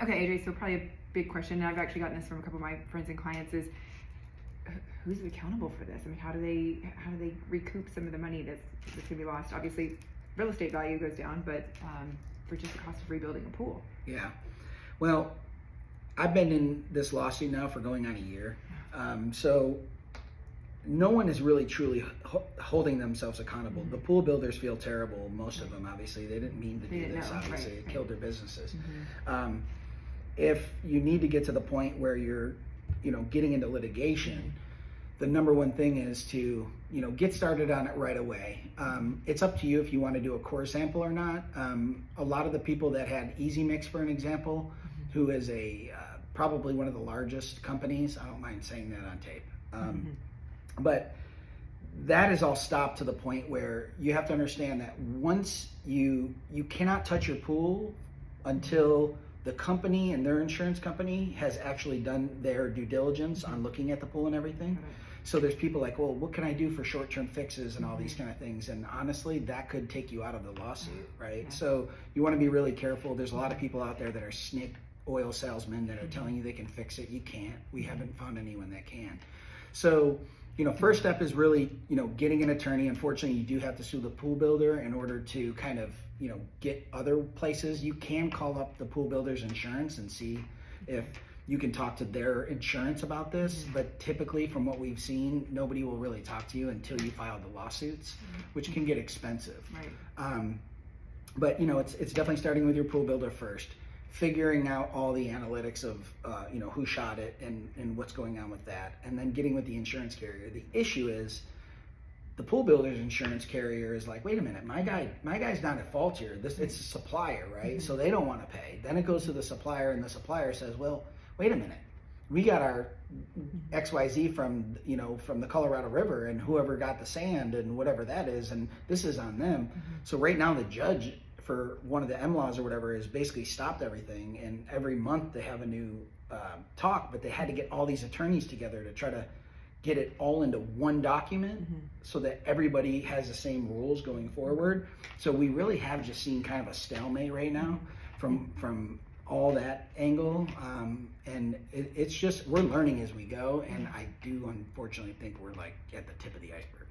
Okay, AJ, so probably a big question, and I've actually gotten this from a couple of my friends and clients, is who's accountable for this? I mean, how do they recoup some of the money that's gonna be lost? Obviously, real estate value goes down, but for just the cost of rebuilding a pool. Yeah. Well, I've been in this lawsuit now for going on a year. So no one is really truly holding themselves accountable. Mm-hmm. The pool builders feel terrible, most of them, obviously. They didn't mean to do this, obviously. Right. It killed their businesses. Mm-hmm. If you need to get to the point where you're, getting into litigation, the number one thing is to, get started on it right away. It's up to you if you want to do a core sample or not. A lot of the people that had Easy Mix, for an example, who is probably one of the largest companies, I don't mind saying that on tape. But that is all stopped to the point where you have to understand that once you cannot touch your pool until the company and their insurance company has actually done their due diligence on looking at the pool and everything. So there's people like, well, what can I do for short-term fixes and all these kind of things? And honestly, that could take you out of the lawsuit, right? So you want to be really careful. There's a lot of people out there that are snake oil salesmen that are telling you they can fix it. You can't. We haven't found anyone that can. So, first step is really, getting an attorney. Unfortunately, you do have to sue the pool builder in order to kind of, get other places. You can call up the pool builder's insurance and see if you can talk to their insurance about this. But typically, from what we've seen, nobody will really talk to you until you file the lawsuits, which can get expensive. Right. But, it's definitely starting with your pool builder first. Figuring out all the analytics of who shot it and what's going on with that, and then getting with the insurance carrier. The issue is the pool builder's insurance carrier is like, wait a minute, my guy's not at fault here. It's a supplier, right? So they don't want to pay. Then it goes to the supplier, and the supplier says, well, wait a minute, we got our XYZ from the Colorado River, and whoever got the sand and whatever that is, and this is on them. So right now the judge for one of the M-laws or whatever is basically stopped everything, and every month they have a new talk, but they had to get all these attorneys together to try to get it all into one document so that everybody has the same rules going forward. So we really have just seen kind of a stalemate right now from all that angle, and it's just, we're learning as we go, and I do unfortunately think we're like at the tip of the iceberg.